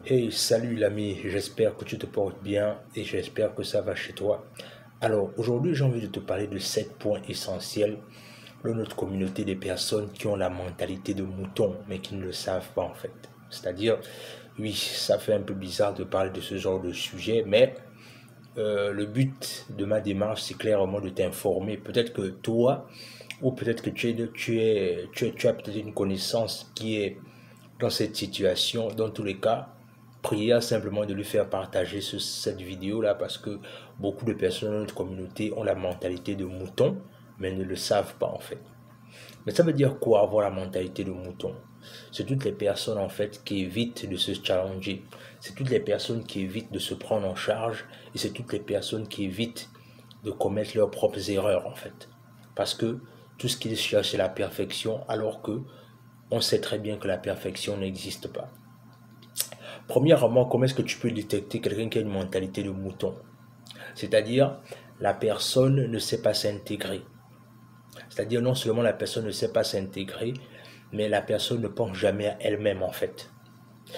Hey, salut l'ami, j'espère que tu te portes bien et j'espère que ça va chez toi. Alors, aujourd'hui, j'ai envie de te parler de 7 points essentiels dans notre communauté des personnes qui ont la mentalité de mouton, mais qui ne le savent pas en fait. C'est-à-dire, oui, ça fait un peu bizarre de parler de ce genre de sujet, mais le but de ma démarche, c'est clairement de t'informer. Peut-être que toi, ou peut-être que tu as peut-être une connaissance qui est dans cette situation. Dans tous les cas, prière simplement de lui faire partager cette vidéo-là parce que beaucoup de personnes dans notre communauté ont la mentalité de mouton, mais ne le savent pas en fait. Mais ça veut dire quoi avoir la mentalité de mouton? C'est toutes les personnes en fait qui évitent de se challenger. C'est toutes les personnes qui évitent de se prendre en charge et c'est toutes les personnes qui évitent de commettre leurs propres erreurs en fait. Parce que tout ce qu'ils cherchent c'est la perfection alors que on sait très bien que la perfection n'existe pas. Premièrement, comment est-ce que tu peux détecter quelqu'un qui a une mentalité de mouton? C'est-à-dire, la personne ne sait pas s'intégrer. C'est-à-dire, non seulement la personne ne sait pas s'intégrer, mais la personne ne pense jamais à elle-même en fait.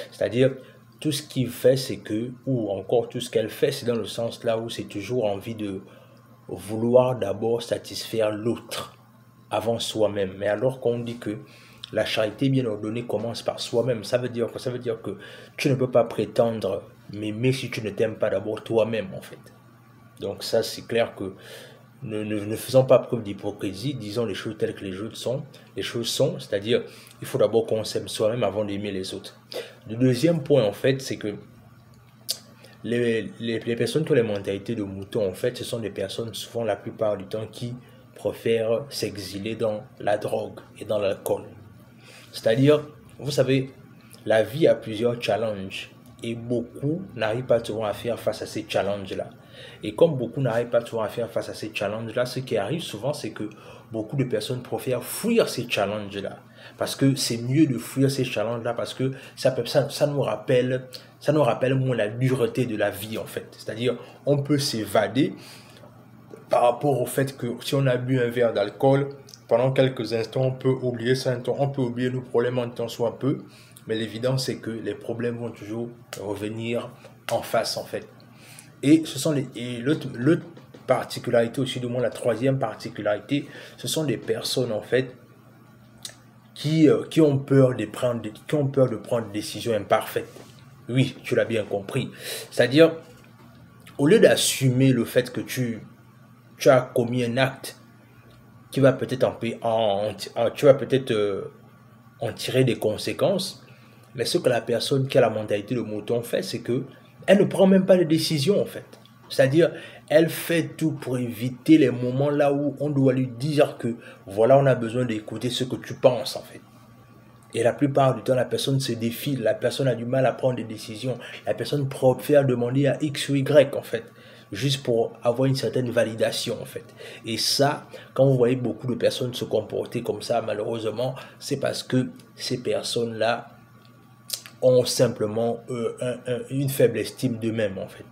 C'est-à-dire, tout ce qu'il fait, c'est que, ou encore tout ce qu'elle fait, c'est dans le sens là où c'est toujours envie de vouloir d'abord satisfaire l'autre avant soi-même. Mais alors qu'on dit que la charité bien ordonnée commence par soi-même, ça veut dire que tu ne peux pas prétendre m'aimer si tu ne t'aimes pas d'abord toi-même en fait. Donc ça c'est clair que ne faisons pas preuve d'hypocrisie, disons les choses telles que les choses sont, c'est-à-dire il faut d'abord qu'on s'aime soi-même avant d'aimer les autres. Le deuxième point en fait c'est que les personnes qui ont les mentalités de mouton en fait ce sont des personnes souvent la plupart du temps qui préfèrent s'exiler dans la drogue et dans l'alcool. C'est-à-dire, vous savez, la vie a plusieurs challenges et beaucoup n'arrivent pas souvent à faire face à ces challenges-là. Et comme beaucoup n'arrivent pas souvent à faire face à ces challenges-là, ce qui arrive souvent, c'est que beaucoup de personnes préfèrent fuir ces challenges-là. Parce que c'est mieux de fuir ces challenges-là parce que ça nous rappelle moins la dureté de la vie en fait. C'est-à-dire, on peut s'évader par rapport au fait que si on a bu un verre d'alcool, pendant quelques instants, on peut oublier ça, on peut oublier nos problèmes en temps soit peu, mais l'évidence c'est que les problèmes vont toujours revenir en face en fait. Et l'autre particularité aussi, du moins la troisième particularité, ce sont des personnes en fait qui ont peur de prendre des décisions imparfaites. Oui, tu l'as bien compris. C'est-à-dire, au lieu d'assumer le fait que tu as commis un acte qui va peut-être en tirer des conséquences, mais ce que la personne qui a la mentalité de mouton fait, c'est que elle ne prend même pas de décision en fait. C'est-à-dire, elle fait tout pour éviter les moments là où on doit lui dire que voilà, on a besoin d'écouter ce que tu penses en fait. Et la plupart du temps, la personne se défile, la personne a du mal à prendre des décisions, la personne préfère demander à X ou Y en fait, juste pour avoir une certaine validation en fait. Et ça, quand vous voyez beaucoup de personnes se comporter comme ça, malheureusement, c'est parce que ces personnes-là ont simplement une faible estime d'eux-mêmes en fait.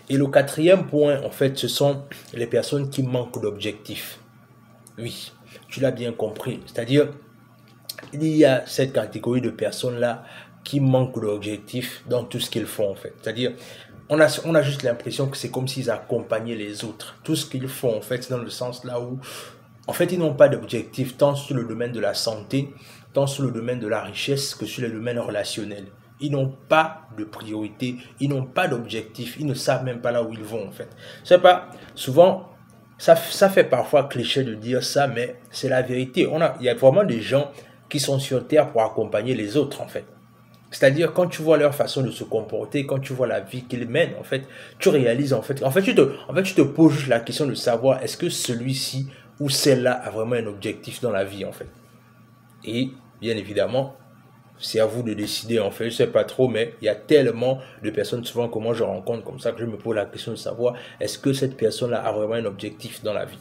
Et le quatrième point, en fait, ce sont les personnes qui manquent d'objectifs. Oui, tu l'as bien compris. C'est-à-dire, il y a cette catégorie de personnes-là qui manquent d'objectifs dans tout ce qu'ils font en fait. C'est-à-dire, on a juste l'impression que c'est comme s'ils accompagnaient les autres. Tout ce qu'ils font en fait, c'est dans le sens là où, en fait, ils n'ont pas d'objectif tant sur le domaine de la santé, tant sur le domaine de la richesse que sur le domaine relationnel. Ils n'ont pas de priorité, ils n'ont pas d'objectif, ils ne savent même pas là où ils vont en fait. Je sais pas, souvent, ça fait parfois cliché de dire ça, mais c'est la vérité. Il y a vraiment des gens qui sont sur terre pour accompagner les autres en fait. C'est-à-dire quand tu vois leur façon de se comporter, quand tu vois la vie qu'ils mènent en fait, tu réalises en fait, tu te poses juste la question de savoir est-ce que celui-ci ou celle-là a vraiment un objectif dans la vie en fait. Et bien évidemment, c'est à vous de décider en fait, je sais pas trop, mais il y a tellement de personnes souvent que moi je rencontre comme ça que je me pose la question de savoir est-ce que cette personne-là a vraiment un objectif dans la vie.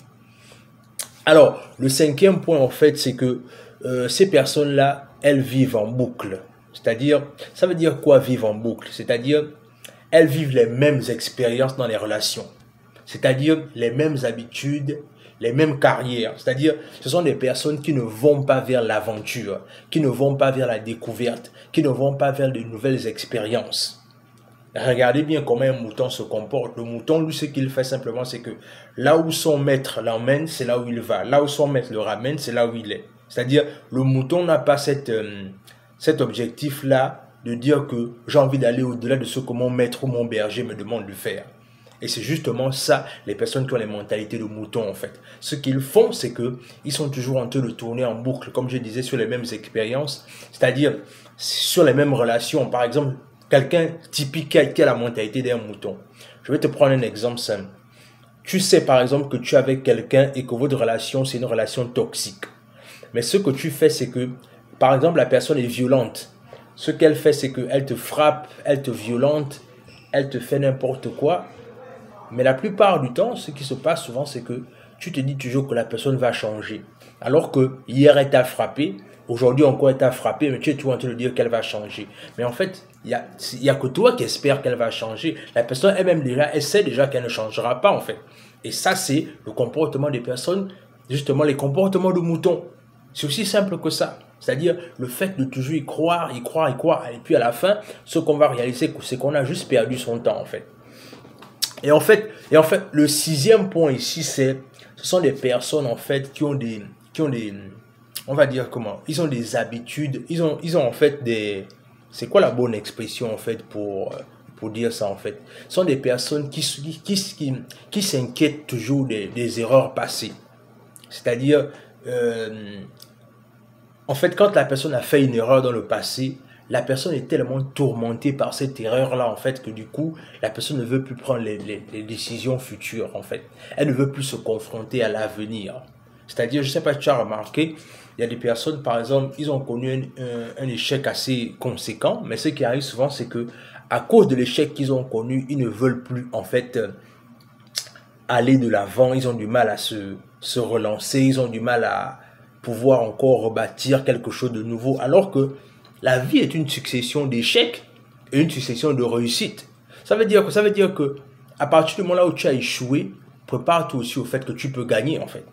Alors, le cinquième point en fait, c'est que ces personnes-là, elles vivent en boucle. C'est-à-dire, ça veut dire quoi vivre en boucle? C'est-à-dire, elles vivent les mêmes expériences dans les relations. C'est-à-dire, les mêmes habitudes, les mêmes carrières. C'est-à-dire, ce sont des personnes qui ne vont pas vers l'aventure, qui ne vont pas vers la découverte, qui ne vont pas vers de nouvelles expériences. Regardez bien comment un mouton se comporte. Le mouton, lui, ce qu'il fait simplement, c'est que là où son maître l'emmène, c'est là où il va. Là où son maître le ramène, c'est là où il est. C'est-à-dire, le mouton n'a pas cet objectif-là de dire que j'ai envie d'aller au-delà de ce que mon maître ou mon berger me demande de faire. Et c'est justement ça, les personnes qui ont les mentalités de mouton, en fait. Ce qu'ils font, c'est que ils sont toujours en train de tourner en boucle, comme je disais, sur les mêmes expériences, c'est-à-dire sur les mêmes relations. Par exemple, quelqu'un typique qui a la mentalité d'un mouton. Je vais te prendre un exemple simple. Tu sais par exemple que tu es avec quelqu'un et que votre relation, c'est une relation toxique. Mais ce que tu fais, c'est que, par exemple, la personne est violente. Ce qu'elle fait, c'est qu'elle te frappe, elle te violente, elle te fait n'importe quoi. Mais la plupart du temps, ce qui se passe souvent, c'est que tu te dis toujours que la personne va changer. Alors que hier, elle t'a frappé, aujourd'hui encore, elle t'a frappé, mais tu es toujours en train de dire qu'elle va changer. Mais en fait, il y a que toi qui espères qu'elle va changer. La personne elle-même déjà, elle sait déjà qu'elle ne changera pas en fait. Et ça, c'est le comportement des personnes, justement les comportements de moutons. C'est aussi simple que ça. C'est-à-dire le fait de toujours y croire, y croire, y croire. Et puis à la fin, ce qu'on va réaliser, c'est qu'on a juste perdu son temps en fait. Et en fait, le sixième point ici, ce sont des personnes en fait qui ont des, on va dire comment, ils ont des habitudes, ils ont en fait des, c'est quoi la bonne expression en fait pour dire ça en fait? Ce sont des personnes qui s'inquiètent toujours des erreurs passées. C'est-à-dire, en fait, quand la personne a fait une erreur dans le passé, la personne est tellement tourmentée par cette erreur-là, en fait, que du coup, la personne ne veut plus prendre les décisions futures, en fait. Elle ne veut plus se confronter à l'avenir. C'est-à-dire, je ne sais pas si tu as remarqué, il y a des personnes, par exemple, ils ont connu un échec assez conséquent, mais ce qui arrive souvent, c'est que à cause de l'échec qu'ils ont connu, ils ne veulent plus, en fait, aller de l'avant. Ils ont du mal à se relancer, ils ont du mal à pouvoir encore rebâtir quelque chose de nouveau, alors que la vie est une succession d'échecs et une succession de réussites. Ça veut dire que à partir du moment là où tu as échoué, prépare-toi aussi au fait que tu peux gagner en fait.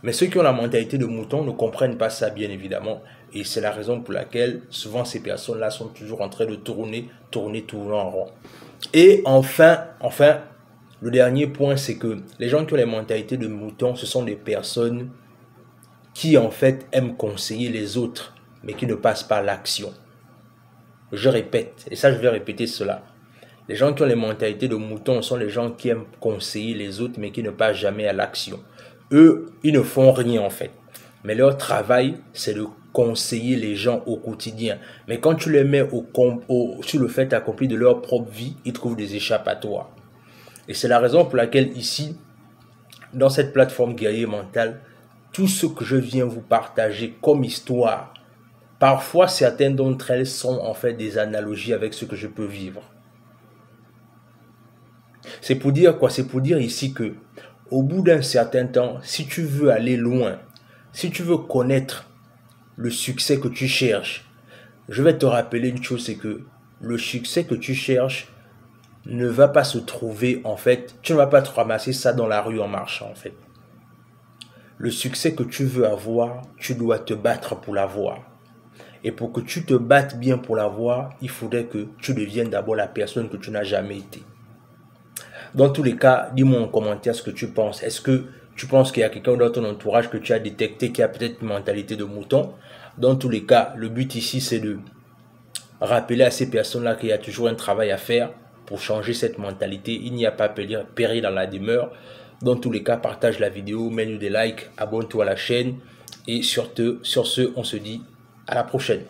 Mais ceux qui ont la mentalité de mouton ne comprennent pas ça bien évidemment. Et c'est la raison pour laquelle souvent ces personnes-là sont toujours en train de tourner en rond. Et enfin, le dernier point, c'est que les gens qui ont les mentalités de mouton, ce sont des personnes qui en fait aiment conseiller les autres, mais qui ne passent pas à l'action. Je répète, et ça je vais répéter cela. Les gens qui ont les mentalités de moutons sont les gens qui aiment conseiller les autres, mais qui ne passent jamais à l'action. Eux, ils ne font rien en fait. Mais leur travail, c'est de conseiller les gens au quotidien. Mais quand tu les mets sur le fait accompli de leur propre vie, ils trouvent des échappatoires. Et c'est la raison pour laquelle ici, dans cette plateforme Guerrier Mental, tout ce que je viens vous partager comme histoire, parfois certaines d'entre elles sont en fait des analogies avec ce que je peux vivre. C'est pour dire quoi? C'est pour dire ici que au bout d'un certain temps, si tu veux aller loin, si tu veux connaître le succès que tu cherches, je vais te rappeler une chose, c'est que le succès que tu cherches ne va pas se trouver en fait, tu ne vas pas te ramasser ça dans la rue en marchant en fait. Le succès que tu veux avoir, tu dois te battre pour l'avoir. Et pour que tu te battes bien pour l'avoir, il faudrait que tu deviennes d'abord la personne que tu n'as jamais été. Dans tous les cas, dis-moi en commentaire ce que tu penses. Est-ce que tu penses qu'il y a quelqu'un dans ton entourage que tu as détecté qui a peut-être une mentalité de mouton? Dans tous les cas, le but ici, c'est de rappeler à ces personnes-là qu'il y a toujours un travail à faire pour changer cette mentalité. Il n'y a pas périr dans la demeure. Dans tous les cas, partage la vidéo, mets-nous des likes, abonne-toi à la chaîne. Et sur ce, on se dit à la prochaine.